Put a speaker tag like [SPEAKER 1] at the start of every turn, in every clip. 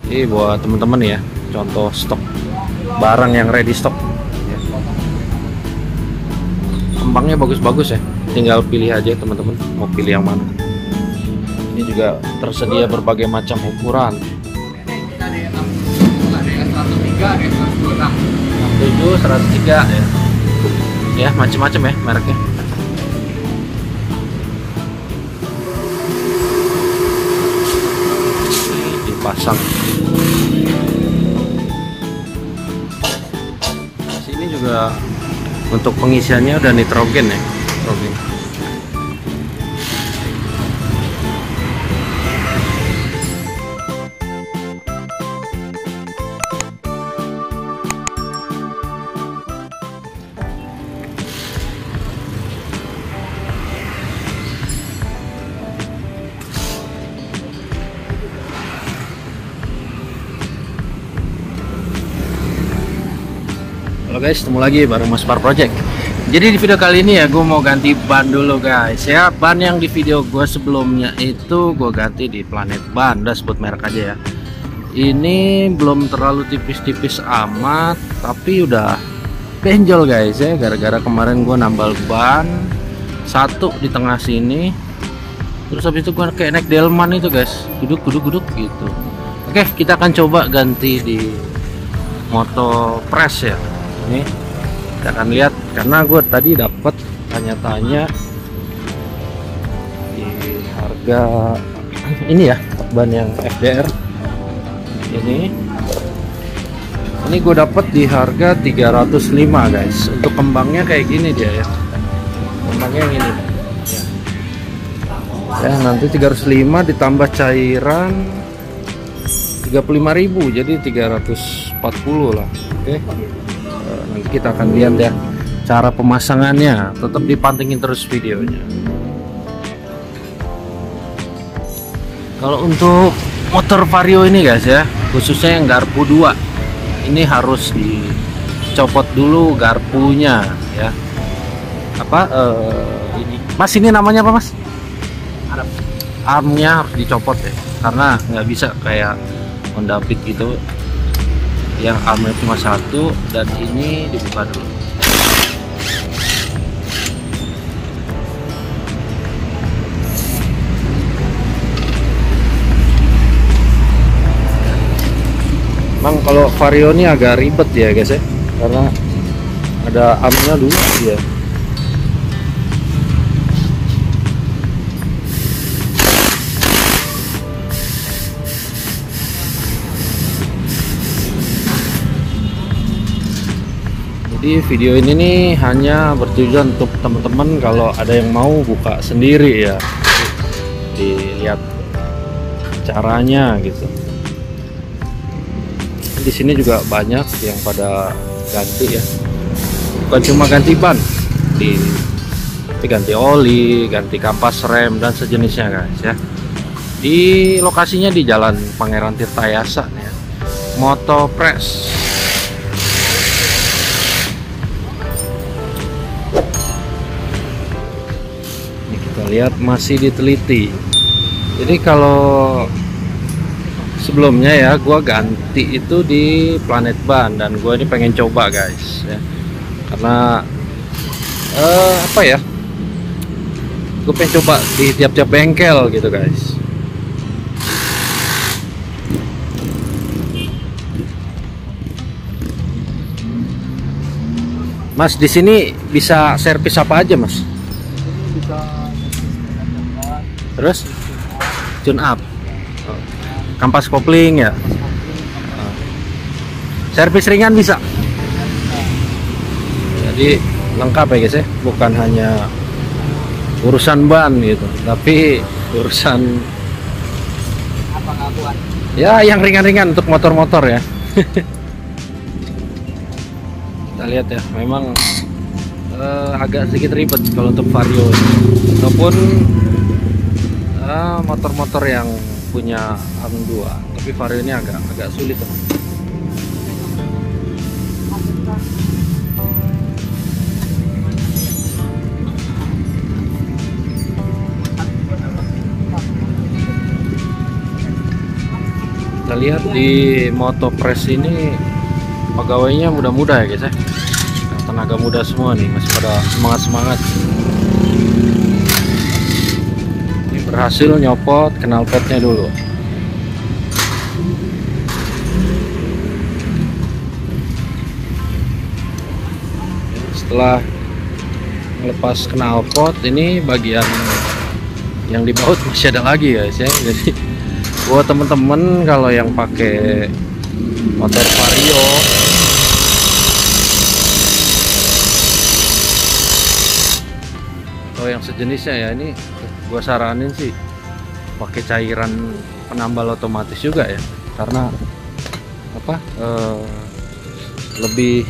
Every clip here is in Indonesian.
[SPEAKER 1] Ini buat teman-teman ya, contoh stok barang yang ready stock. Kembangnya bagus-bagus ya, tinggal pilih aja teman-teman mau pilih yang mana. Ini juga tersedia berbagai macam ukuran.
[SPEAKER 2] Kita ada yang 60, ada yang 103, ada yang 126.
[SPEAKER 1] 67, 103 ya. Ya, macam-macam ya mereknya. Ini dipasang. Sini juga untuk pengisiannya udah nitrogen ya, nitrogen. Halo guys, ketemu lagi bareng Mas Par Project. Jadi di video kali ini ya gue mau ganti ban dulu guys ya. Ban yang di video gue sebelumnya itu gue ganti di Planet Ban, udah sebut merek aja ya. Ini belum terlalu tipis-tipis amat, tapi udah benjol guys ya, gara-gara kemarin gue nambal ban satu di tengah sini. Terus habis itu gue kayak naik delman itu guys, duduk gitu. Oke, kita akan coba ganti di Moto Press ya. Ini kita akan lihat, karena gue tadi dapat tanya-tanya di harga ini ya, ban yang FDR ini gue dapat di harga 305 guys. Untuk kembangnya kayak gini dia ya, kembangnya yang ini ya, nanti 305 ditambah cairan 35.000 jadi 340 lah. Oke. Nanti kita akan lihat ya cara pemasangannya, tetap dipantengin terus videonya. Kalau untuk motor Vario ini guys ya, khususnya yang garpu 2 ini harus dicopot dulu garpunya ya. Ini Mas, ini namanya apa Mas? Armnya harus dicopot ya, karena nggak bisa kayak Honda Beat gitu yang armnya cuma satu, dan ini dibuka dulu. Memang kalau Vario ini agak ribet ya guys ya, karena ada armnya dulu ya. Jadi video ini nih hanya bertujuan untuk teman-teman kalau ada yang mau buka sendiri ya, dilihat caranya gitu. Di sini juga banyak yang pada ganti ya, bukan cuma ganti ban, tapi ganti oli, ganti kampas rem dan sejenisnya guys ya. Di lokasinya di Jalan Pangeran Tirtayasa ya, Moto Press. Lihat masih diteliti. Jadi kalau sebelumnya ya gua ganti itu di Planet Ban, dan gua ini pengen coba guys ya, karena apa ya, gue pengen coba di tiap-tiap bengkel gitu guys. Mas, di sini bisa servis apa aja Mas?
[SPEAKER 2] Bisa
[SPEAKER 1] Terus tune up, kampas kopling ya, servis ringan bisa. Jadi lengkap ya guys ya, bukan hanya urusan ban gitu, tapi urusan ya yang ringan-ringan untuk motor-motor ya. Kita lihat ya, memang agak sedikit ribet kalau untuk Vario ataupun motor-motor yang punya arm 2, tapi Vario ini agak sulit teman. Kita lihat di Motopress ini pegawainya muda-muda ya guys ya. Tenaga muda semua nih, masih pada semangat-semangat. Ini berhasil nyopot knalpotnya dulu. Setelah melepas knalpot, ini bagian yang di baut masih ada lagi guys ya. Jadi buat temen-temen kalau yang pakai motor Vario atau yang sejenisnya ya, ini gua saranin sih pakai cairan penambal otomatis juga ya, karena apa, lebih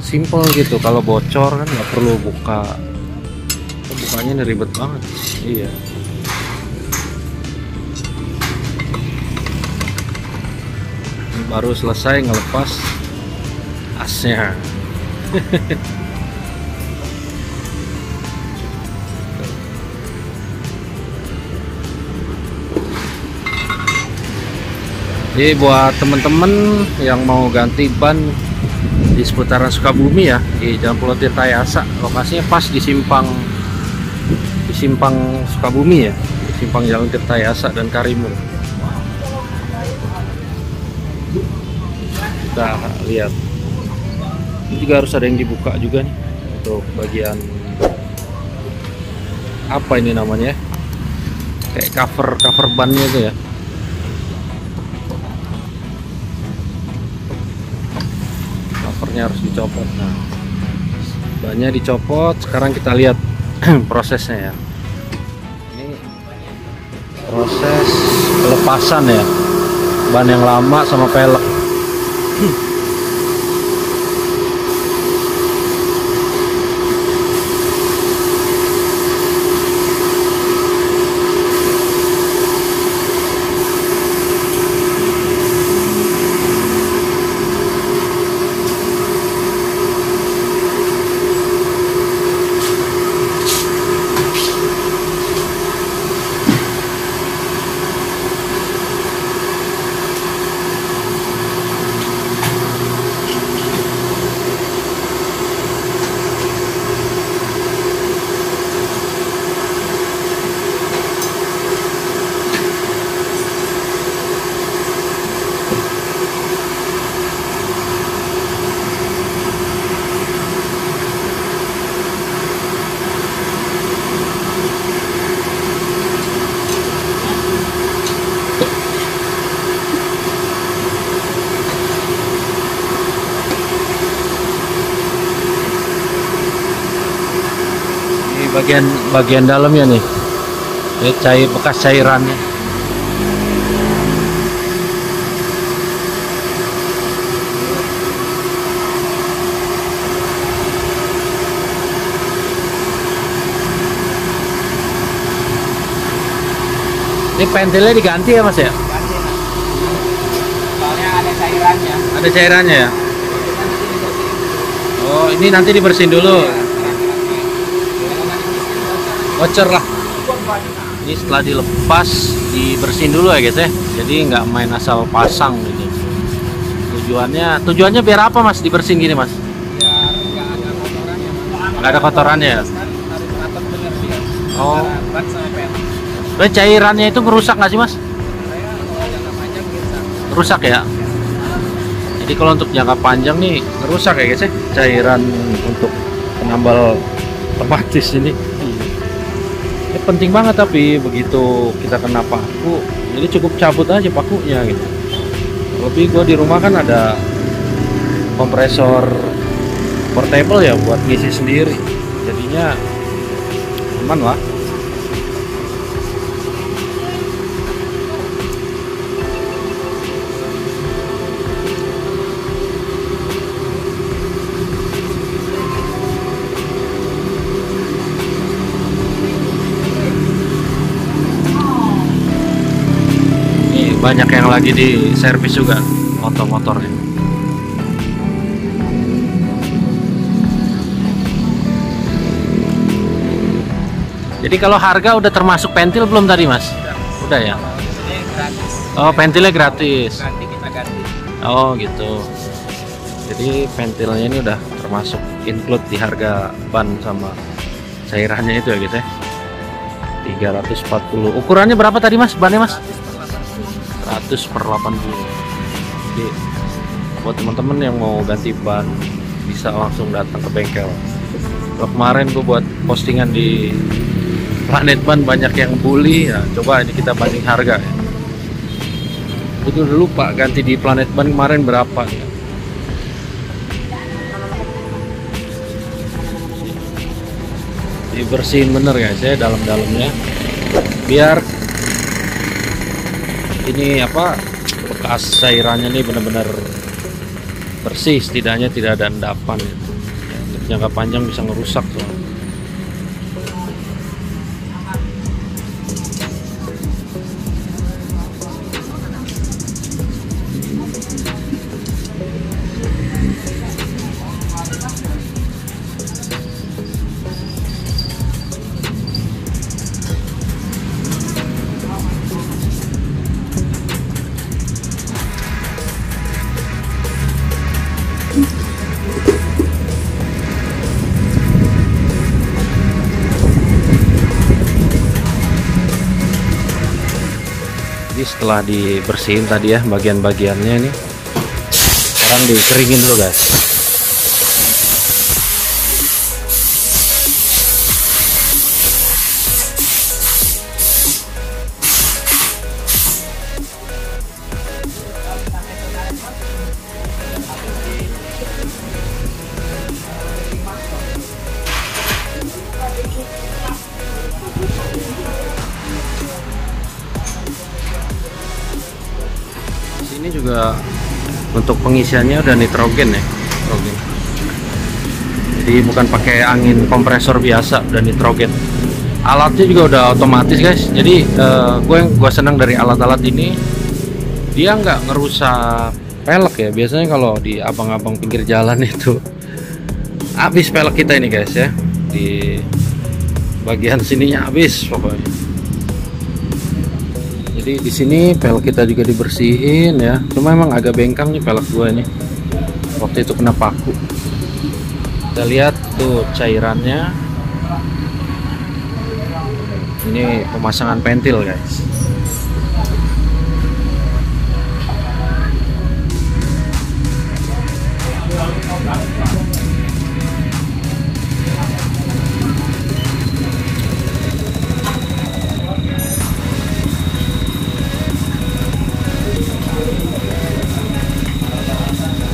[SPEAKER 1] simple gitu. Kalau bocor kan nggak perlu bukanya ini ribet banget. Iya, baru selesai ngelepas asnya. Jadi buat temen-temen yang mau ganti ban di seputaran Sukabumi ya, di Jalan Pulau Tirtayasa, lokasinya pas di simpang Sukabumi ya, di simpang Jalan Tirtayasa dan Karimun. Kita lihat, ini juga harus ada yang dibuka juga nih untuk bagian apa ini namanya, kayak cover bannya itu ya. Covernya harus dicopot. Nah, bannya dicopot. Sekarang kita lihat prosesnya ya. Ini proses pelepasan ya, ban yang lama sama pelek. Bagian dalamnya nih, ya, bekas cairannya. Ini pentilnya diganti ya mas ya?
[SPEAKER 2] Ganti mas. Soalnya ada cairannya.
[SPEAKER 1] Ada cairannya ya? Oh, ini nanti dibersihin dulu. Bocor lah. Ini setelah dilepas dibersihin dulu ya guys ya. Jadi nggak main asal pasang gitu. Tujuannya biar apa mas dibersihin gini mas?
[SPEAKER 2] Biar nggak ada kotorannya mas.
[SPEAKER 1] Nggak ada kotorannya ya?
[SPEAKER 2] Harus rapat bener dia.
[SPEAKER 1] Oh.
[SPEAKER 2] Ban sama pel.
[SPEAKER 1] Cairannya itu merusak nggak sih mas?
[SPEAKER 2] Saya kalau jangka panjang bisa.
[SPEAKER 1] Rusak ya? Jadi kalau untuk jangka panjang nih rusak ya guys ya, cairan untuk penambal otomatis ini. Ini penting banget, tapi begitu kita kena paku, jadi cukup cabut aja pakunya gitu. Lebih gua di rumah kan ada kompresor portable ya buat ngisi sendiri, jadinya aman lah. Banyak yang lagi di servis juga motornya. Jadi kalau harga udah termasuk pentil belum tadi mas? Udah ya? Oh, pentilnya gratis.
[SPEAKER 2] Ganti kita ganti.
[SPEAKER 1] Oh, gitu. Jadi pentilnya ini udah termasuk include di harga ban sama cairannya itu ya guys ya. 340. Ukurannya berapa tadi Mas? Bannya Mas? 100 per 80. Jadi buat teman-teman yang mau ganti ban bisa langsung datang ke bengkel. Kalau kemarin gue buat postingan di Planet Ban banyak yang bully ya, coba ini kita banding harga ya. Itu udah lupa ganti di Planet Ban kemarin berapa ya. Dibersihin bener guys ya dalam-dalamnya biar ini apa bekas cairannya nih benar-benar bersih, setidaknya tidak ada endapan gitu. Ya, untuk jangka panjang bisa ngerusak tuh. Jadi setelah dibersihin tadi ya bagian-bagiannya ini, sekarang dikeringin dulu guys. Ini juga untuk pengisiannya udah nitrogen ya, nitrogen. Jadi bukan pakai angin kompresor biasa, udah nitrogen. Alatnya juga udah otomatis guys. Jadi gue senang dari alat-alat ini, dia nggak ngerusak pelek ya. Biasanya kalau di abang-abang pinggir jalan itu habis pelek kita ini guys ya, di bagian sininya habis pokoknya. Jadi di sini pelek kita juga dibersihin ya. Cuma emang agak bengkang nih pelek gua ini. Waktu itu kena paku. Kita lihat tuh cairannya. Ini pemasangan pentil guys.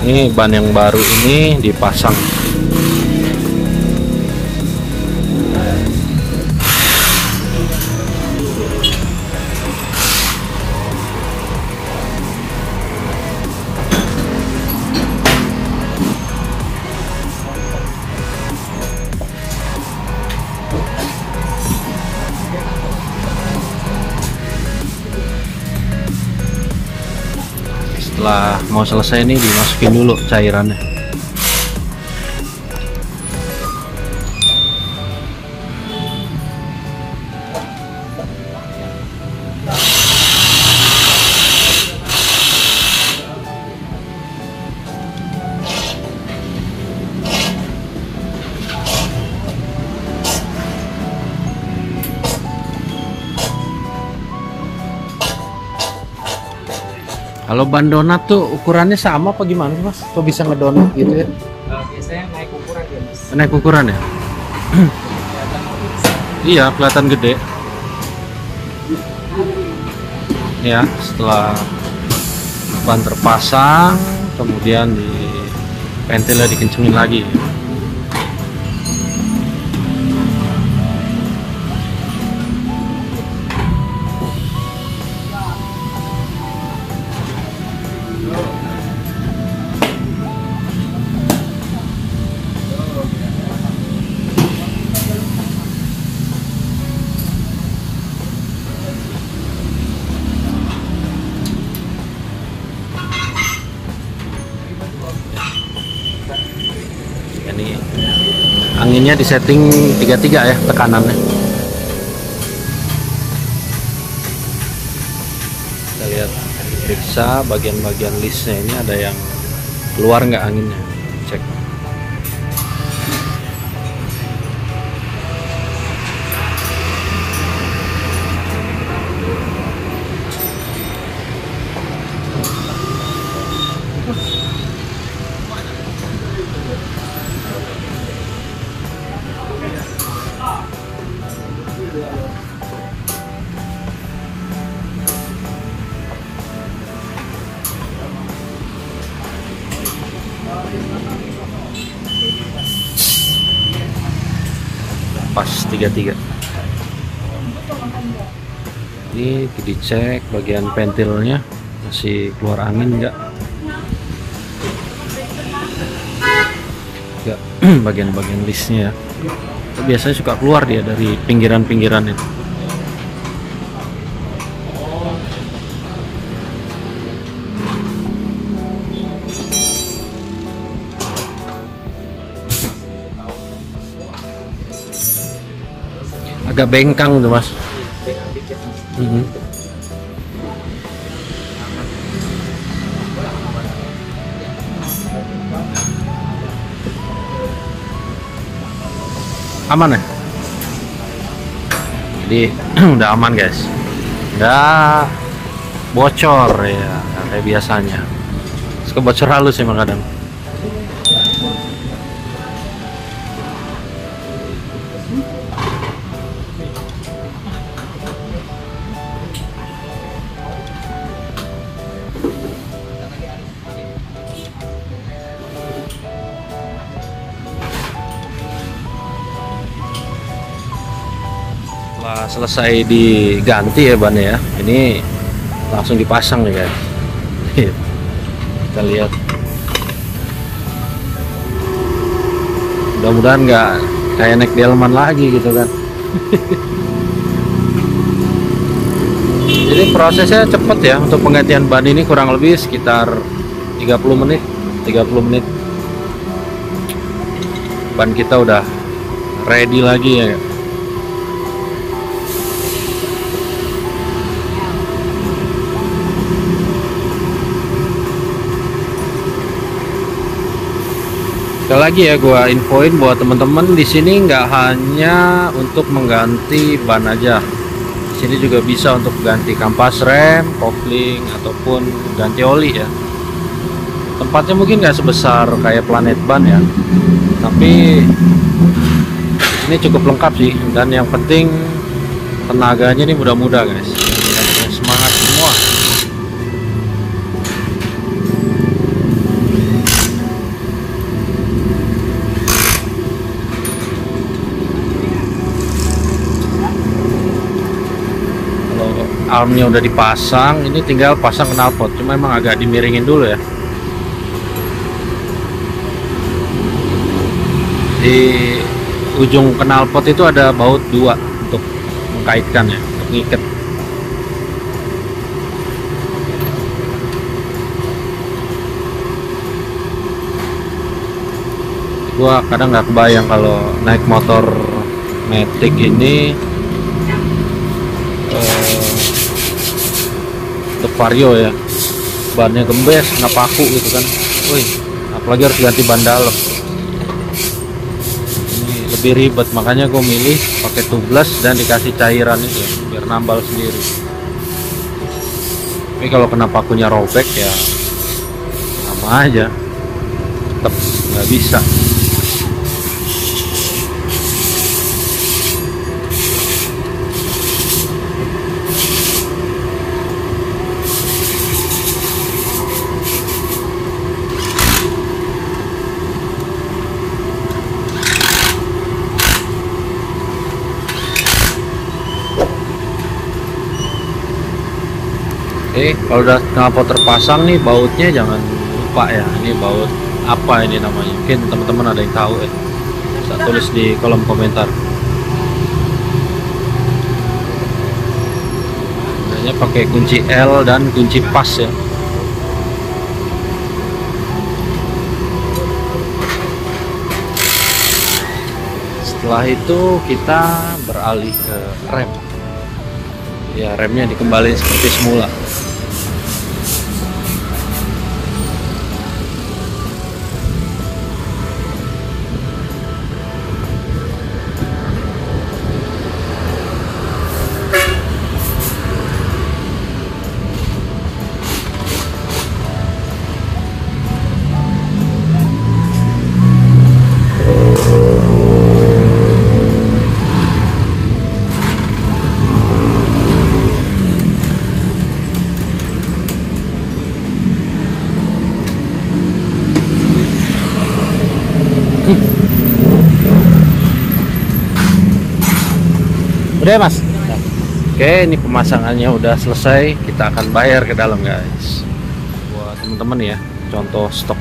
[SPEAKER 1] Ini ban yang baru ini dipasang. Setelah mau selesai ini dimasukin dulu cairannya. Kalau ban donat tuh ukurannya sama apa gimana sih Mas? Kok bisa ngedonat gitu ya?
[SPEAKER 2] Biasanya naik ukuran ya Mas.
[SPEAKER 1] Naik ukuran ya? Iya, kelihatan gede. Ya, setelah ban terpasang, kemudian di pentilnya dikencengin lagi. Ini anginnya disetting 33 ya tekanannya. Kita lihat periksa bagian-bagian listnya ini ada yang keluar nggak anginnya, cek. Pas 33. Ini dicek bagian ventilnya masih keluar angin enggak? Enggak. Bagian-bagian listnya ya. Biasanya suka keluar dia dari pinggiran-pinggiran itu. Agak bengkang tuh mas. Aman ya? Jadi udah aman guys, udah bocor ya kayak biasanya. Suka bocor halus emang kadang. Setelah selesai diganti ya ban ya, ini langsung dipasang nih guys. Kita lihat, mudah-mudahan nggak kayak naik delman lagi gitu kan. Jadi prosesnya cepet ya, untuk penggantian ban ini kurang lebih sekitar 30 menit. Ban kita udah ready lagi ya. Sekali lagi ya, gua infoin buat teman-teman di sini nggak hanya untuk mengganti ban aja. Di sini juga bisa untuk ganti kampas rem, kopling ataupun ganti oli ya. Tempatnya mungkin nggak sebesar kayak Planet Ban ya, tapi ini cukup lengkap sih. Dan yang penting tenaganya ini mudah-mudah guys. Semangat semua. Armnya udah dipasang, ini tinggal pasang knalpot, cuma emang agak dimiringin dulu ya. Di ujung knalpot itu ada baut 2 untuk mengkaitkan ya, untuk ngiket. Gua kadang nggak kebayang kalau naik motor Matic ini untuk Vario ya, bannya gembes, nggak paku gitu kan. Wih, apalagi harus ganti ban dalam, ini lebih ribet. Makanya gue milih pakai tubeless dan dikasih cairan itu ya, biar nambal sendiri. Tapi kalau kena pakunya robek ya sama aja, tetap nggak bisa. Kalau udah knalpot terpasang nih, bautnya jangan lupa ya. Ini baut apa ini namanya? Mungkin teman-teman ada yang tahu ya. Bisa tulis di kolom komentar. Biasanya pakai kunci L dan kunci pas ya. Setelah itu kita beralih ke rem. Ya, remnya dikembalikan seperti semula. Udah ya mas? Oke, ini pemasangannya udah selesai. Kita akan bayar ke dalam guys. Buat teman-teman ya, contoh stok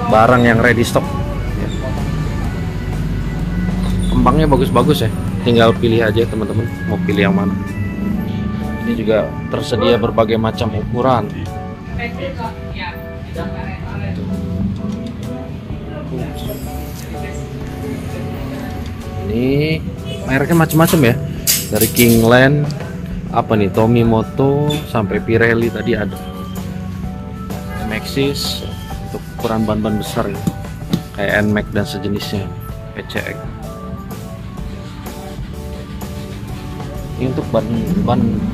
[SPEAKER 1] barang yang ready stock ya. Kembangnya bagus-bagus ya, tinggal pilih aja teman-teman mau pilih yang mana. Ini juga tersedia berbagai macam ukuran. Ini mereknya macam-macam ya, dari Kingland, apa nih, Tomimoto sampai Pirelli tadi ada. Maxxis untuk ukuran ban-ban besar ya, kayak NMAX dan sejenisnya, PCX. Ini untuk ban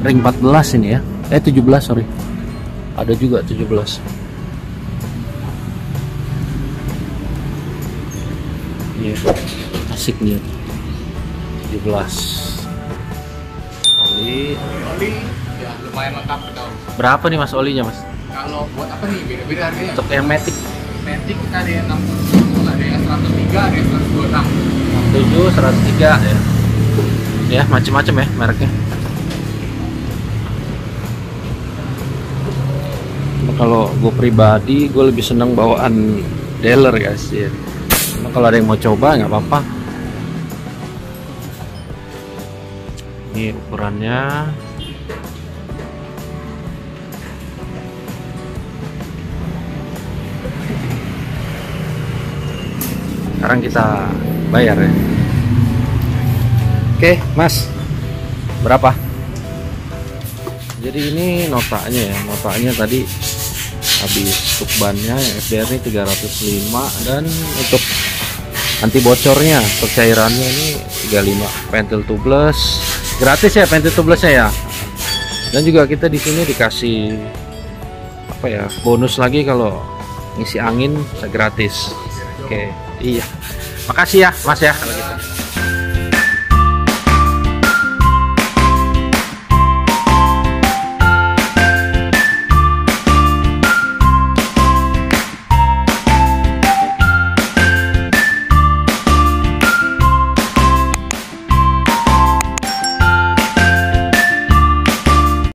[SPEAKER 1] ring 14 ini ya, 17 sorry, ada juga 17. Iya, asik nih. 17 oli
[SPEAKER 2] ya lumayan lengkap dong.
[SPEAKER 1] Berapa nih mas olinya mas?
[SPEAKER 2] Kalau buat apa nih beda-beda harganya.
[SPEAKER 1] Untuk yang Matic
[SPEAKER 2] Kita ada yang 60, ada yang 103, ada yang 126.
[SPEAKER 1] 7, 103 ya. Ya macam-macam ya mereknya. Kalau gue pribadi gue lebih seneng bawaan dealer guys ya. Kalau ada yang mau coba nggak apa-apa. Ini ukurannya. Sekarang kita bayar ya. Oke mas, berapa? Jadi ini notanya ya, notanya tadi habis untuk bannya yang FDR ini 305, dan untuk anti bocornya untuk cairannya ini 35. Pentil tubeless gratis ya, pentil tubelessnya ya. Dan juga kita di sini dikasih apa ya, bonus lagi kalau ngisi angin gratis. Oke, iya. Makasih ya mas ya kalau gitu.